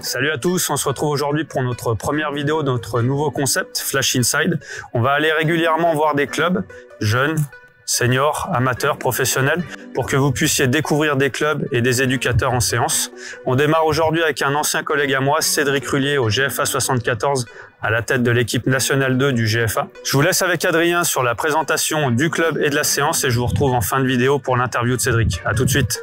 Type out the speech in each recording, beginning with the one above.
Salut à tous, on se retrouve aujourd'hui pour notre première vidéo de notre nouveau concept, Flash Inside. On va aller régulièrement voir des clubs, jeunes, seniors, amateurs, professionnels, pour que vous puissiez découvrir des clubs et des éducateurs en séance. On démarre aujourd'hui avec un ancien collègue à moi, Cédric Rullier, au GFA 74, à la tête de l'équipe nationale 2 du GFA. Je vous laisse avec Adrien sur la présentation du club et de la séance et je vous retrouve en fin de vidéo pour l'interview de Cédric. À tout de suite.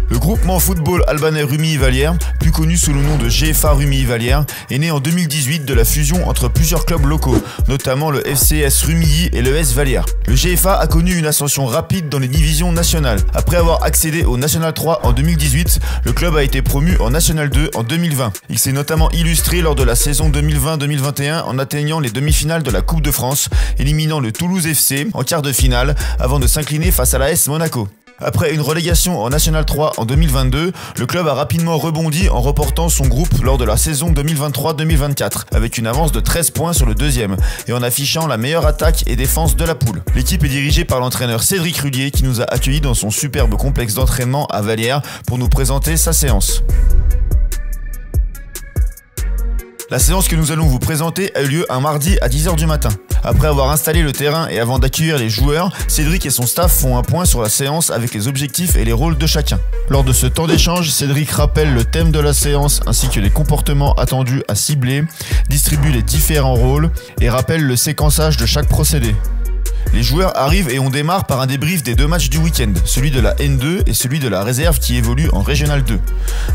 Le groupement football albanais Rumilly-Vallière, plus connu sous le nom de GFA Rumilly-Vallière, est né en 2018 de la fusion entre plusieurs clubs locaux, notamment le FCS Rumilly et le S Vallière. Le GFA a connu une ascension rapide dans les divisions nationales. Après avoir accédé au National 3 en 2018, le club a été promu en National 2 en 2020. Il s'est notamment illustré lors de la saison 2020-2021 en atteignant les demi-finales de la Coupe de France, éliminant le Toulouse FC en quart de finale avant de s'incliner face à l'AS Monaco. Après une relégation en National 3 en 2022, le club a rapidement rebondi en reportant son groupe lors de la saison 2023-2024, avec une avance de 13 points sur le deuxième, et en affichant la meilleure attaque et défense de la poule. L'équipe est dirigée par l'entraîneur Cédric Rullier qui nous a accueillis dans son superbe complexe d'entraînement à Vallière pour nous présenter sa séance. La séance que nous allons vous présenter a eu lieu un mardi à 10h du matin. Après avoir installé le terrain et avant d'accueillir les joueurs, Cédric et son staff font un point sur la séance avec les objectifs et les rôles de chacun. Lors de ce temps d'échange, Cédric rappelle le thème de la séance ainsi que les comportements attendus à cibler, distribue les différents rôles et rappelle le séquençage de chaque procédé. Les joueurs arrivent et on démarre par un débrief des deux matchs du week-end, celui de la N2 et celui de la réserve qui évolue en Régional 2.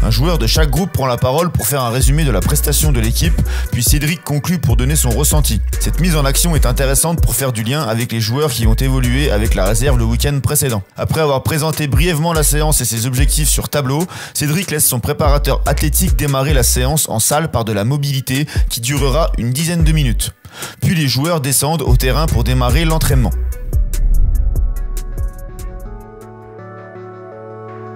Un joueur de chaque groupe prend la parole pour faire un résumé de la prestation de l'équipe, puis Cédric conclut pour donner son ressenti. Cette mise en action est intéressante pour faire du lien avec les joueurs qui ont évolué avec la réserve le week-end précédent. Après avoir présenté brièvement la séance et ses objectifs sur tableau, Cédric laisse son préparateur athlétique démarrer la séance en salle par de la mobilité qui durera une dizaine de minutes. Puis les joueurs descendent au terrain pour démarrer l'entraînement.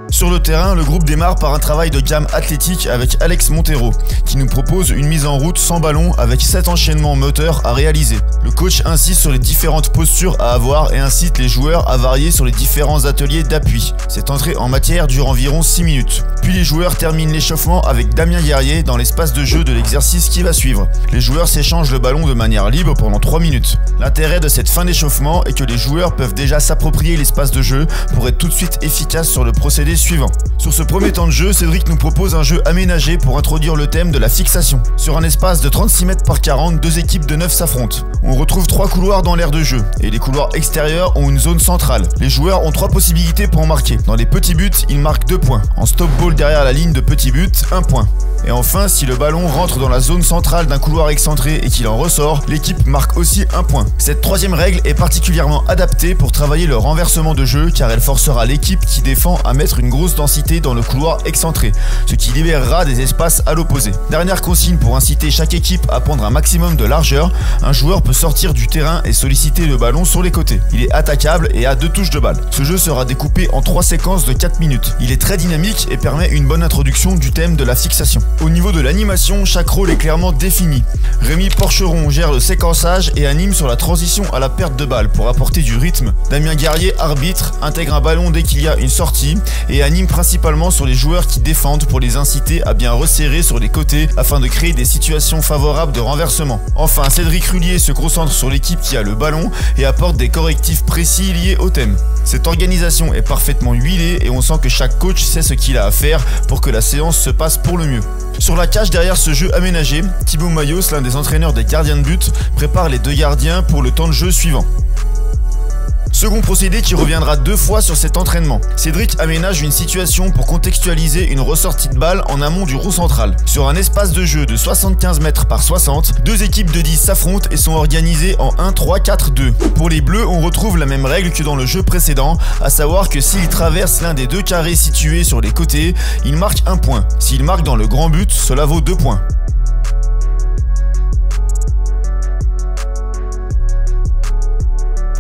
Sur le terrain, le groupe démarre par un travail de gamme athlétique avec Alex Montero, qui nous propose une mise en route sans ballon avec 7 enchaînements moteurs à réaliser. Le coach insiste sur les différentes postures à avoir et incite les joueurs à varier sur les différents ateliers d'appui. Cette entrée en matière dure environ 6 minutes. Puis les joueurs terminent l'échauffement avec Damien Guerrier dans l'espace de jeu de l'exercice qui va suivre. Les joueurs s'échangent le ballon de manière libre pendant 3 minutes. L'intérêt de cette fin d'échauffement est que les joueurs peuvent déjà s'approprier l'espace de jeu pour être tout de suite efficaces sur le procédé suivant. Sur ce premier temps de jeu, Cédric nous propose un jeu aménagé pour introduire le thème de la fixation. Sur un espace de 36 mètres par 40, deux équipes de 9 s'affrontent. On retrouve 3 couloirs dans l'aire de jeu, et les couloirs extérieurs ont une zone centrale. Les joueurs ont 3 possibilités pour en marquer. Dans les petits buts, ils marquent 2 points. En stop ball derrière la ligne de petits buts, 1 point. Et enfin, si le ballon rentre dans la zone centrale d'un couloir excentré et qu'il en ressort, l'équipe marque aussi 1 point. Cette troisième règle est particulièrement adaptée pour travailler le renversement de jeu car elle forcera l'équipe qui défend à mettre une grosse densité dans le couloir excentré, ce qui libérera des espaces à l'opposé. Dernière consigne pour inciter chaque équipe à prendre un maximum de largeur, un joueur peut sortir du terrain et solliciter le ballon sur les côtés. Il est attaquable et a 2 touches de balle. Ce jeu sera découpé en 3 séquences de 4 minutes. Il est très dynamique et permet une bonne introduction du thème de la fixation. Au niveau de l'animation, chaque rôle est clairement défini. Rémi Porcheron gère le séquençage et anime sur la transition à la perte de balle pour apporter du rythme. Damien Guerrier, arbitre, intègre un ballon dès qu'il y a une sortie et anime principalement sur les joueurs qui défendent pour les inciter à bien resserrer sur les côtés afin de créer des situations favorables de renversement. Enfin, Cédric Rullier se concentre sur l'équipe qui a le ballon et apporte des correctifs précis liés au thème. Cette organisation est parfaitement huilée et on sent que chaque coach sait ce qu'il a à faire pour que la séance se passe pour le mieux. Sur la cage derrière ce jeu aménagé, Thibaut Mayos, l'un des entraîneurs des gardiens de but, prépare les 2 gardiens pour le temps de jeu suivant. Second procédé qui reviendra 2 fois sur cet entraînement. Cédric aménage une situation pour contextualiser une ressortie de balle en amont du roue central. Sur un espace de jeu de 75 mètres par 60, 2 équipes de 10 s'affrontent et sont organisées en 1-3-4-2. Pour les bleus, on retrouve la même règle que dans le jeu précédent, à savoir que s'ils traversent l'un des 2 carrés situés sur les côtés, ils marquent 1 point. S'ils marquent dans le grand but, cela vaut 2 points.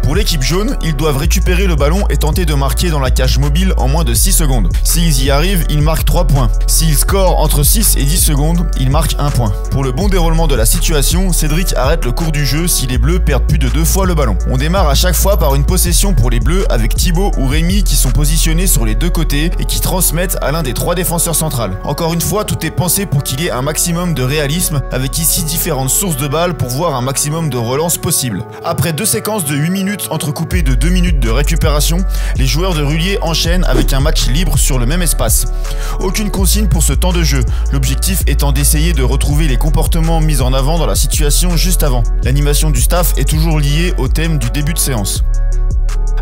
Pour l'équipe jaune, ils doivent récupérer le ballon et tenter de marquer dans la cage mobile en moins de 6 secondes. S'ils y arrivent, ils marquent 3 points. S'ils scorent entre 6 et 10 secondes, ils marquent 1 point. Pour le bon déroulement de la situation, Cédric arrête le cours du jeu si les bleus perdent plus de 2 fois le ballon. On démarre à chaque fois par une possession pour les bleus avec Thibaut ou Rémi qui sont positionnés sur les deux côtés et qui transmettent à l'un des 3 défenseurs centrales. Encore une fois, tout est pensé pour qu'il y ait un maximum de réalisme avec ici différentes sources de balles pour voir un maximum de relances possibles. Après 2 séquences de 8 minutes entrecoupées de 2 minutes de récupération, les joueurs de Rullier enchaînent avec un match libre sur le même espace. Aucune consigne pour ce temps de jeu, l'objectif étant d'essayer de retrouver les comportements mis en avant dans la situation juste avant. L'animation du staff est toujours liée au thème du début de séance.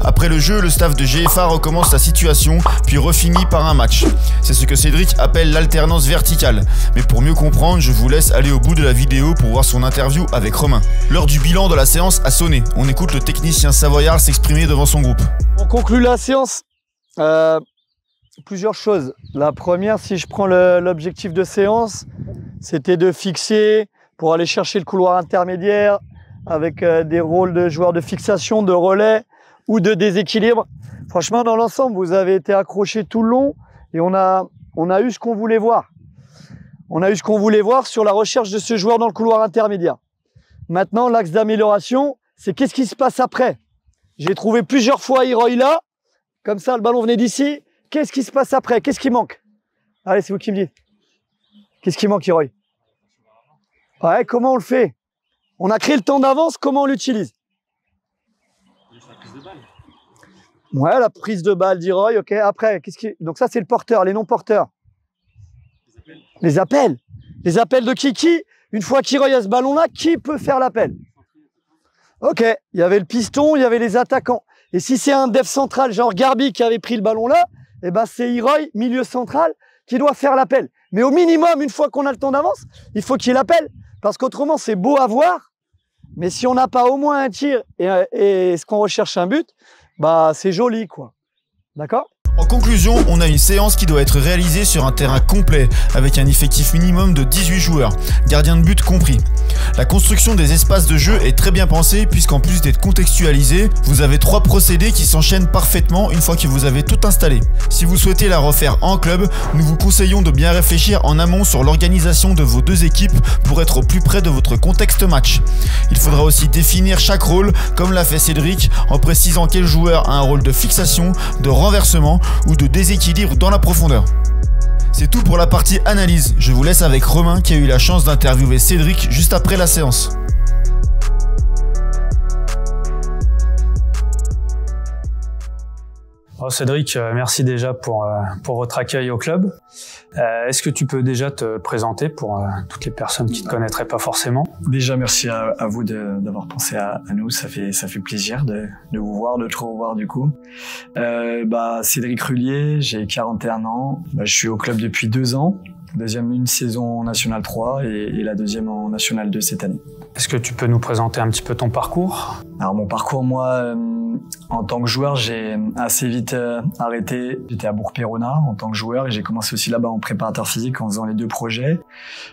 Après le jeu, le staff de GFA recommence la situation, puis refinit par un match. C'est ce que Cédric appelle l'alternance verticale. Mais pour mieux comprendre, je vous laisse aller au bout de la vidéo pour voir son interview avec Romain. L'heure du bilan de la séance a sonné. On écoute le technicien savoyard s'exprimer devant son groupe. On conclut la séance. Plusieurs choses. La première, si je prends l'objectif de séance, c'était de fixer pour aller chercher le couloir intermédiaire avec des rôles de joueurs de fixation, de relais ou de déséquilibre. Franchement, dans l'ensemble, vous avez été accrochés tout le long et on a eu ce qu'on voulait voir. On a eu ce qu'on voulait voir sur la recherche de ce joueur dans le couloir intermédiaire. Maintenant, l'axe d'amélioration, c'est qu'est-ce qui se passe après. J'ai trouvé plusieurs fois Iroy là, comme ça, le ballon venait d'ici. Qu'est-ce qui se passe après? Qu'est-ce qui manque? Allez, c'est vous qui me dites. Qu'est-ce qui manque, Iroy? Ouais, comment on le fait? On a créé le temps d'avance, comment on l'utilise? Ouais, la prise de balle d'Iroy, ok. Après, donc ça, c'est le porteur, les non-porteurs. Les appels. Les appels de qui? Une fois qu'Iroy a ce ballon-là, qui peut faire l'appel? Ok, il y avait le piston, il y avait les attaquants. Et si c'est un def central, genre Garbi, qui avait pris le ballon-là, eh ben c'est Iroy, milieu central, qui doit faire l'appel. Mais au minimum, une fois qu'on a le temps d'avance, il faut qu'il l'appelle. Parce qu'autrement, c'est beau à voir, mais si on n'a pas au moins un tir et ce qu'on recherche un but, bah c'est joli, quoi. D'accord ? En conclusion, on a une séance qui doit être réalisée sur un terrain complet, avec un effectif minimum de 18 joueurs, gardien de but compris. La construction des espaces de jeu est très bien pensée, puisqu'en plus d'être contextualisée, vous avez 3 procédés qui s'enchaînent parfaitement une fois que vous avez tout installé. Si vous souhaitez la refaire en club, nous vous conseillons de bien réfléchir en amont sur l'organisation de vos 2 équipes pour être au plus près de votre contexte match. Il faudra aussi définir chaque rôle, comme l'a fait Cédric, en précisant quel joueur a un rôle de fixation, de renversement ou de déséquilibre dans la profondeur. C'est tout pour la partie analyse. Je vous laisse avec Romain qui a eu la chance d'interviewer Cédric juste après la séance. Oh Cédric, merci déjà pour votre accueil au club. Est-ce que tu peux déjà te présenter pour toutes les personnes qui ne te connaîtraient pas forcément? Déjà, merci à vous d'avoir pensé à nous. Ça fait plaisir de vous voir, de te revoir du coup. Cédric Rullier, j'ai 41 ans. Je suis au club depuis 2 ans. Une saison en National 3 et la 2e en National 2 cette année. Est-ce que tu peux nous présenter un petit peu ton parcours? Alors mon parcours, moi, en tant que joueur, j'ai assez vite arrêté. J'étais à Bourg-Péronat en tant que joueur et j'ai commencé aussi là-bas en préparateur physique en faisant les 2 projets.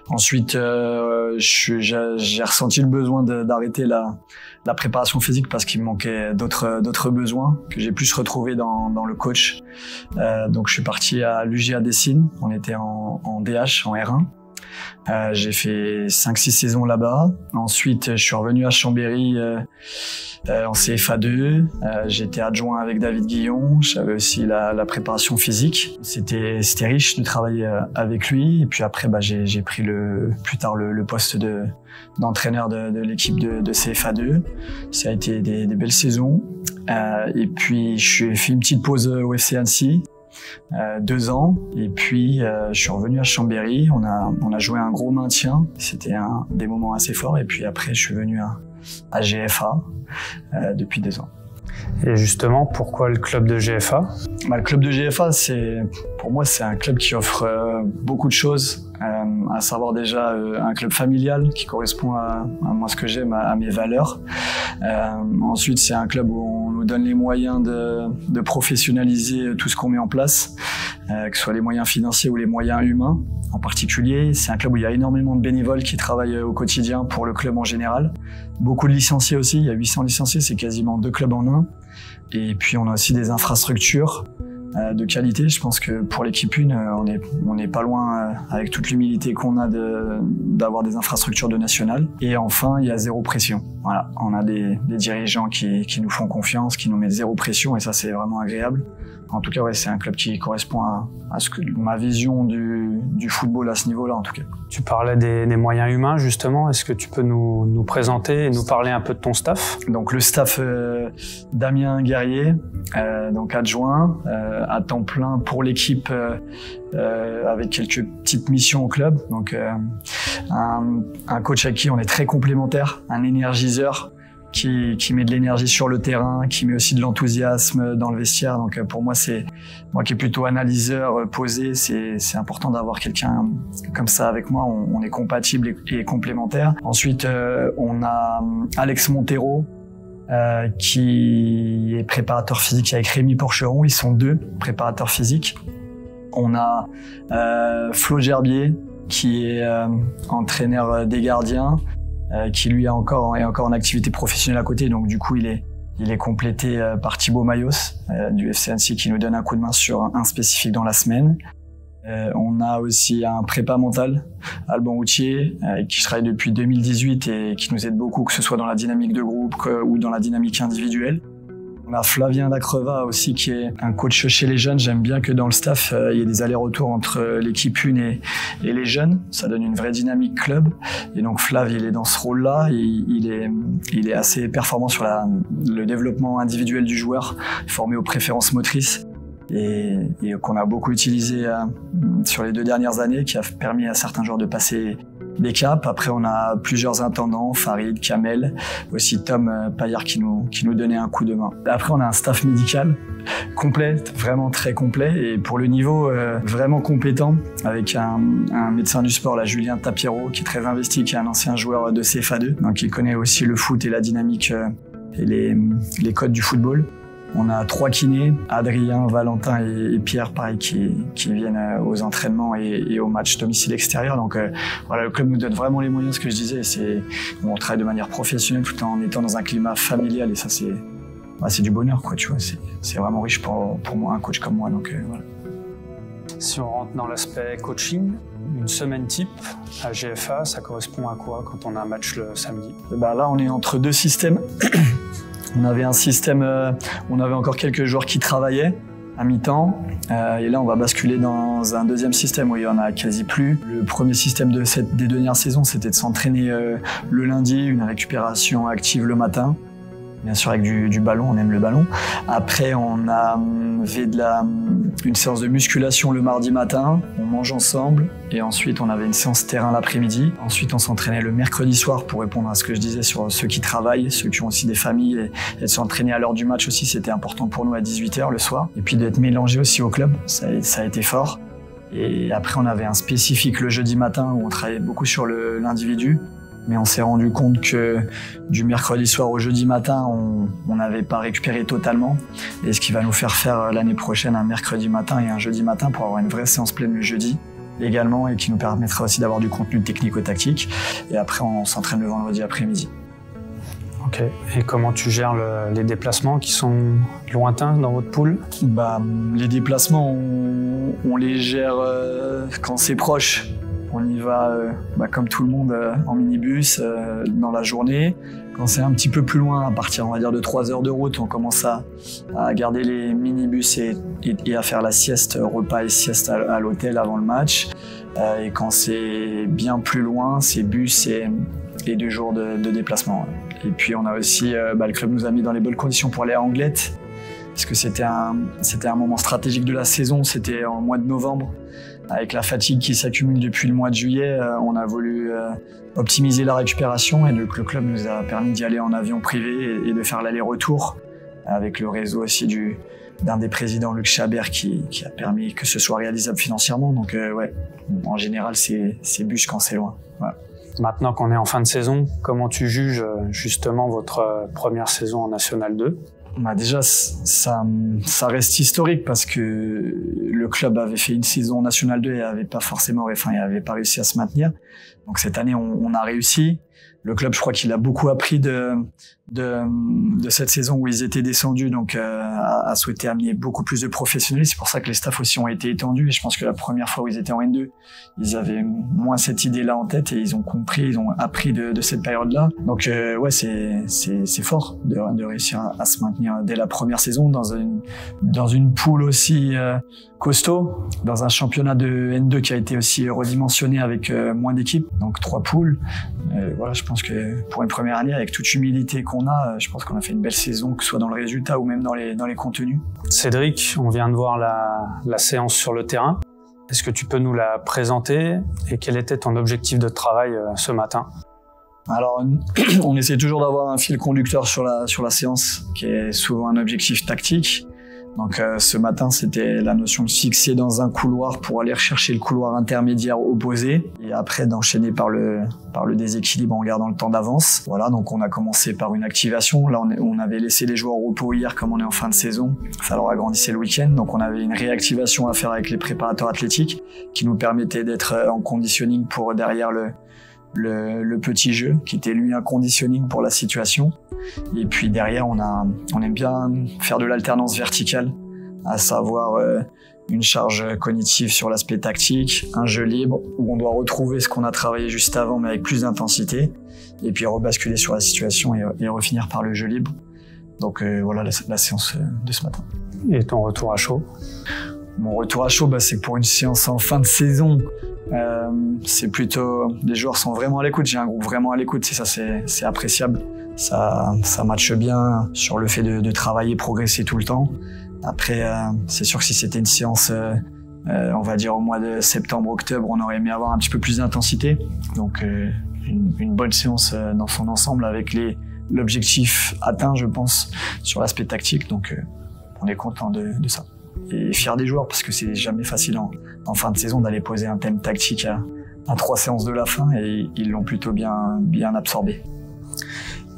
Ensuite, j'ai ressenti le besoin d'arrêter la préparation physique parce qu'il me manquait d'autres besoins que j'ai pu se retrouver dans le coach. Donc je suis parti à l'UGA Dessines. On était en DH, en R1. J'ai fait 5-6 saisons là-bas. Ensuite, je suis revenu à Chambéry en CFA2. J'étais adjoint avec David Guillon. J'avais aussi la préparation physique. C'était riche de travailler avec lui. Et puis après, j'ai pris plus tard le poste d'entraîneur de l'équipe de CFA2. Ça a été des belles saisons. Et puis, j'ai fait une petite pause au FC Annecy. 2 ans et puis je suis revenu à Chambéry. On a joué un gros maintien, c'était des moments assez forts et puis après je suis venu à GFA depuis 2 ans. Et justement, pourquoi le club de GFA? Le club de GFA, pour moi c'est un club qui offre beaucoup de choses. à savoir déjà un club familial qui correspond à moi ce que j'aime, à mes valeurs. Ensuite, c'est un club où on nous donne les moyens de professionnaliser tout ce qu'on met en place, que ce soit les moyens financiers ou les moyens humains. En particulier, c'est un club où il y a énormément de bénévoles qui travaillent au quotidien pour le club en général. Beaucoup de licenciés aussi, il y a 800 licenciés, c'est quasiment 2 clubs en un. Et puis on a aussi des infrastructures de qualité. Je pense que pour l'équipe 1, on n'est pas loin, avec toute l'humilité qu'on a d'avoir des infrastructures de national. Et enfin, il y a zéro pression. Voilà, on a des dirigeants qui nous font confiance, qui nous mettent zéro pression, et ça c'est vraiment agréable. En tout cas, ouais, c'est un club qui correspond à ma vision du football à ce niveau-là, en tout cas. Tu parlais des moyens humains, justement. Est-ce que tu peux nous présenter et nous parler un peu de ton staff? Donc, le staff, Damien Guerrier, donc adjoint, à temps plein pour l'équipe, avec quelques petites missions au club. Donc, un coach avec qui on est très complémentaires, un énergiseur, qui met de l'énergie sur le terrain, qui met aussi de l'enthousiasme dans le vestiaire. Donc pour moi, c'est moi qui est plutôt analyseur, posé, c'est important d'avoir quelqu'un comme ça avec moi. On est compatible et complémentaires. Ensuite, on a Alex Montero, qui est préparateur physique avec Rémi Porcheron. Ils sont 2 préparateurs physiques. On a Flo Gerbier, qui est entraîneur des gardiens, qui lui est encore en activité professionnelle à côté, donc du coup il est complété par Thibaut Mayos du FC Annecy, qui nous donne un coup de main sur un spécifique dans la semaine. On a aussi un prépa mental, Alban Routier, qui travaille depuis 2018 et qui nous aide beaucoup, que ce soit dans la dynamique de groupe ou dans la dynamique individuelle. On a Flavien Lacreva aussi, qui est un coach chez les jeunes. J'aime bien que dans le staff, il y ait des allers-retours entre l'équipe 1 et les jeunes. Ça donne une vraie dynamique club. Et donc Flav, il est dans ce rôle-là. Il est assez performant sur le développement individuel du joueur, formé aux préférences motrices, et qu'on a beaucoup utilisé sur les 2 dernières années, qui a permis à certains joueurs de passer des caps. Après, on a plusieurs intendants, Farid, Kamel, aussi Tom Paillard qui nous donnait un coup de main. Après, on a un staff médical complet, vraiment très complet, et pour le niveau vraiment compétent, avec un médecin du sport, là, Julien Tapiero, qui est très investi, qui est un ancien joueur de CFA2, donc il connaît aussi le foot et la dynamique et les codes du football. On a 3 kinés, Adrien, Valentin et Pierre, pareil, qui viennent aux entraînements et aux matchs domicile-extérieur. Donc voilà, le club nous donne vraiment les moyens, ce que je disais. On travaille de manière professionnelle tout en étant dans un climat familial, et ça c'est du bonheur, quoi, tu vois. C'est vraiment riche pour moi, un coach comme moi. Donc voilà. Si on rentre dans l'aspect coaching, une semaine type à GFA, ça correspond à quoi quand on a un match le samedi? Là, on est entre 2 systèmes. On avait un système, on avait encore quelques joueurs qui travaillaient à mi-temps, et là on va basculer dans un deuxième système où il y en a quasi plus. Le premier système des dernières saisons, c'était de s'entraîner le lundi, une récupération active le matin, bien sûr avec du ballon, on aime le ballon. Après, on avait une séance de musculation le mardi matin, on mange ensemble, et ensuite on avait une séance terrain l'après-midi. Ensuite, on s'entraînait le mercredi soir, pour répondre à ce que je disais sur ceux qui travaillent, ceux qui ont aussi des familles, et de s'entraîner à l'heure du match aussi, c'était important pour nous à 18h le soir. Et puis d'être mélangé aussi au club, ça a été fort. Et après, on avait un spécifique le jeudi matin où on travaillait beaucoup sur l'individu. Mais on s'est rendu compte que du mercredi soir au jeudi matin, on n'avait pas récupéré totalement. Et ce qui va nous faire l'année prochaine un mercredi matin et un jeudi matin pour avoir une vraie séance pleine le jeudi également, et qui nous permettra aussi d'avoir du contenu technico-tactique. Et après, on s'entraîne le vendredi après-midi. Ok. Et comment tu gères les déplacements qui sont lointains dans votre pool? Les déplacements, on les gère quand c'est proche. On y va comme tout le monde en minibus dans la journée. Quand c'est un petit peu plus loin, à partir on va dire de 3 heures de route, on commence à garder les minibus et à faire la sieste, repas et sieste à l'hôtel avant le match. Et quand c'est bien plus loin, c'est bus et 2 jours de déplacement. Et puis on a aussi, le club nous a mis dans les bonnes conditions pour aller à Anglette, parce que c'était un moment stratégique de la saison, c'était en mois de novembre. Avec la fatigue qui s'accumule depuis le mois de juillet, on a voulu optimiser la récupération, et le club nous a permis d'y aller en avion privé et de faire l'aller-retour avec le réseau aussi d'un des présidents, Luc Chabert, qui a permis que ce soit réalisable financièrement. Donc ouais, en général, c'est bûche quand c'est loin. Ouais. Maintenant qu'on est en fin de saison, comment tu juges justement votre première saison en National 2 ? Bah déjà, ça reste historique parce que le club avait fait une saison en National 2 et avait pas réussi à se maintenir. Donc cette année, on a réussi. Le club, je crois qu'il a beaucoup appris de cette saison où ils étaient descendus, donc a souhaité amener beaucoup plus de professionnels. C'est pour ça que les staffs aussi ont été étendus. Et je pense que la première fois où ils étaient en N2, ils avaient moins cette idée-là en tête et ils ont compris, ils ont appris de cette période-là. Donc ouais, c'est fort de réussir à se maintenir dès la première saison dans une poule aussi costaud, dans un championnat de N2 qui a été aussi redimensionné avec moins d'équipes, donc 3 poules. Voilà, je pense que pour une première année, avec toute humilité qu'on a, je pense qu'on a fait une belle saison, que ce soit dans le résultat ou même dans les contenus. Cédric, on vient de voir la séance sur le terrain. Est-ce que tu peux nous la présenter et quel était ton objectif de travail ce matin ? Alors, on essaie toujours d'avoir un fil conducteur sur la séance, qui est souvent un objectif tactique. Donc ce matin, c'était la notion de fixer dans un couloir pour aller rechercher le couloir intermédiaire opposé et après d'enchaîner par le déséquilibre en gardant le temps d'avance. Voilà, donc on a commencé par une activation. Là, on avait laissé les joueurs au repos hier comme on est en fin de saison. Ça leur agrandissait le week-end. Donc on avait une réactivation à faire avec les préparateurs athlétiques qui nous permettait d'être en conditioning pour derrière le petit jeu qui était lui un conditioning pour la situation. Et puis derrière on aime bien faire de l'alternance verticale, à savoir une charge cognitive sur l'aspect tactique, un jeu libre où on doit retrouver ce qu'on a travaillé juste avant mais avec plus d'intensité et puis rebasculer sur la situation et refinir par le jeu libre. Donc voilà la séance de ce matin. Et ton retour à chaud ? Mon retour à chaud, c'est que pour une séance en fin de saison, c'est plutôt, les joueurs sont vraiment à l'écoute, j'ai un groupe vraiment à l'écoute, et ça c'est appréciable. Ça matche bien sur le fait de travailler, progresser tout le temps. Après, c'est sûr que si c'était une séance, on va dire au mois de septembre-octobre, on aurait aimé avoir un petit peu plus d'intensité. Donc une bonne séance dans son ensemble avec l'objectif atteint, je pense, sur l'aspect tactique. Donc on est content de ça. Et fier des joueurs parce que c'est jamais facile en fin de saison d'aller poser un thème tactique à 3 séances de la fin et ils l'ont plutôt bien absorbé.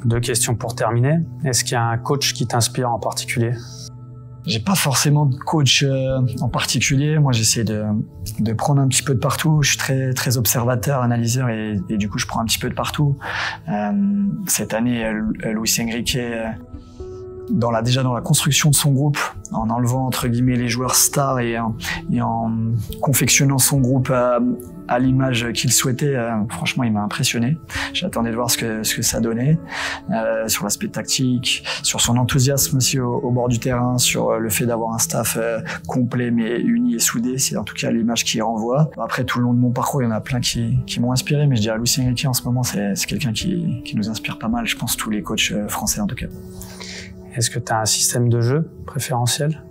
2 questions pour terminer. Est-ce qu'il y a un coach qui t'inspire en particulier ? J'ai pas forcément de coach en particulier. Moi, j'essaie de prendre un petit peu de partout. Je suis très très observateur, analyseur et du coup, je prends un petit peu de partout. Cette année, Luis Enrique, déjà dans la construction de son groupe, en enlevant entre guillemets les joueurs stars et en confectionnant son groupe à l'image qu'il souhaitait, franchement il m'a impressionné. J'attendais de voir ce que ça donnait sur l'aspect tactique, sur son enthousiasme aussi au bord du terrain, sur le fait d'avoir un staff complet mais uni et soudé, c'est en tout cas l'image qu'il renvoie. Après tout le long de mon parcours, il y en a plein qui m'ont inspiré, mais je dirais Luis Enrique en ce moment c'est quelqu'un qui nous inspire pas mal, je pense tous les coachs français en tout cas. Est-ce que tu as un système de jeu préférentiel ?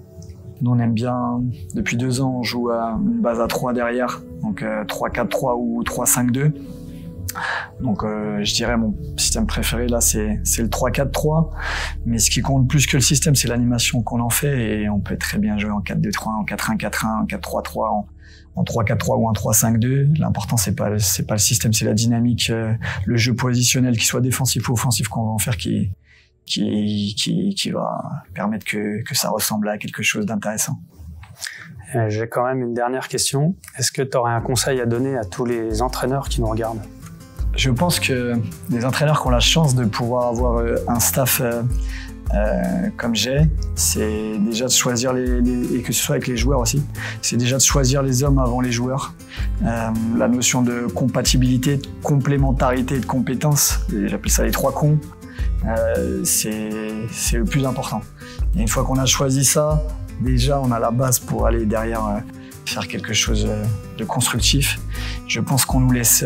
Nous, on aime bien, depuis 2 ans, on joue à une base à 3 derrière, donc 3-4-3 ou 3-5-2. Donc je dirais mon système préféré là, c'est le 3-4-3. Mais ce qui compte plus que le système, c'est l'animation qu'on en fait et on peut très bien jouer en 4-2-3, en 4-1-4-1, en 4-3-3, en 3-4-3 ou en 3-5-2. L'important c'est pas le système, c'est la dynamique, le jeu positionnel, qu'il soit défensif ou offensif qu'on va en faire qui va permettre que ça ressemble à quelque chose d'intéressant. J'ai quand même une dernière question. Est-ce que tu aurais un conseil à donner à tous les entraîneurs qui nous regardent ? Je pense que les entraîneurs qui ont la chance de pouvoir avoir un staff comme j'ai, c'est déjà de choisir et que ce soit avec les joueurs aussi, c'est déjà de choisir les hommes avant les joueurs. La notion de compatibilité, de complémentarité et de compétence, j'appelle ça les 3 cons. C'est le plus important. Et une fois qu'on a choisi ça, déjà on a la base pour aller derrière faire quelque chose de constructif. Je pense qu'on nous laisse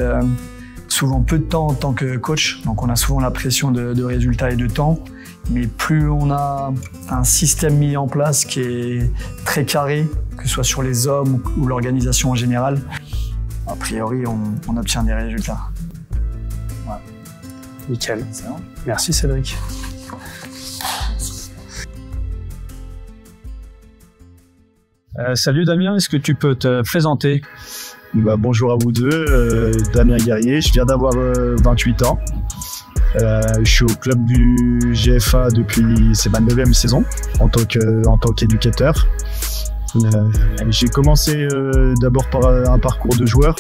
souvent peu de temps en tant que coach, donc on a souvent la pression de résultats et de temps, mais plus on a un système mis en place qui est très carré, que ce soit sur les hommes ou l'organisation en général, a priori on obtient des résultats. Nickel. Merci Cédric. Salut Damien, est-ce que tu peux te présenter? Bonjour à vous deux, Damien Guerrier, je viens d'avoir 28 ans. Je suis au club du GFA depuis, c'est ma 9e saison en tant qu'éducateur. J'ai commencé d'abord par un parcours de joueur,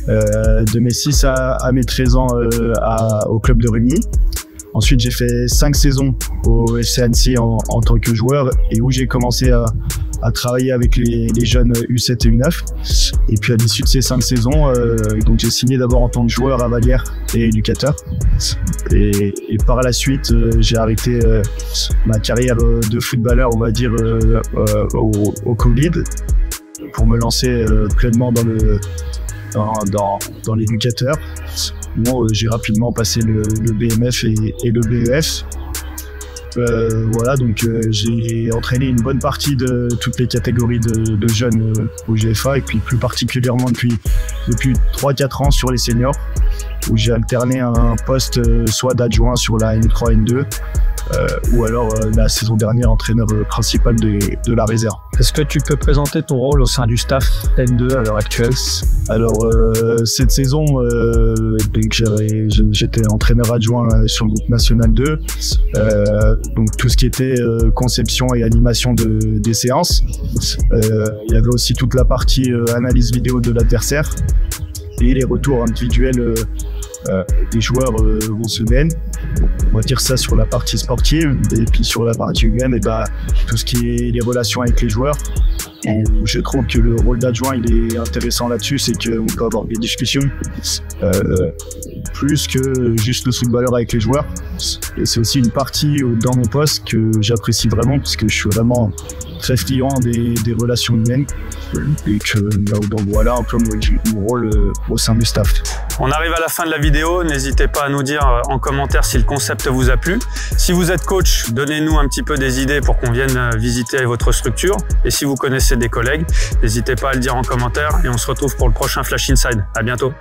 de mes 6 à mes 13 ans au club de Rugny. Ensuite, j'ai fait 5 saisons au FC Annecy en tant que joueur et où j'ai commencé à travailler avec les jeunes U7 et U9. Et puis à l'issue de ces 5 saisons, donc j'ai signé d'abord en tant que joueur à Vallières et éducateur. Et par la suite, j'ai arrêté ma carrière de footballeur, on va dire, au Covid, pour me lancer pleinement dans l'éducateur. Bon, j'ai rapidement passé le BMF et le BEF. Voilà, donc j'ai entraîné une bonne partie de toutes les catégories de jeunes au GFA et puis plus particulièrement depuis 3-4 ans sur les seniors, où j'ai alterné un poste soit d'adjoint sur la N3, N2 ou alors la saison dernière entraîneur principal de la réserve. Est-ce que tu peux présenter ton rôle au sein du staff N2 à l'heure actuelle? Alors cette saison, j'étais entraîneur adjoint sur le groupe national 2, donc tout ce qui était conception et animation des séances. Il y avait aussi toute la partie analyse vidéo de l'adversaire et les retours individuels des joueurs en semaine. On va dire ça sur la partie sportive, et puis sur la partie humaine, tout ce qui est les relations avec les joueurs. Et je trouve que le rôle d'adjoint il est intéressant là-dessus, c'est qu'on peut avoir des discussions plus que juste le footballeur avec les joueurs. Et c'est aussi une partie dans mon poste que j'apprécie vraiment, parce que je suis vraiment très friand des relations humaines, et que donc voilà un peu mon rôle au sein du staff. On arrive à la fin de la vidéo, n'hésitez pas à nous dire en commentaire si le concept vous a plu. Si vous êtes coach, donnez-nous un petit peu des idées pour qu'on vienne visiter votre structure. Et si vous connaissez des collègues, n'hésitez pas à le dire en commentaire et on se retrouve pour le prochain Flash Inside. À bientôt.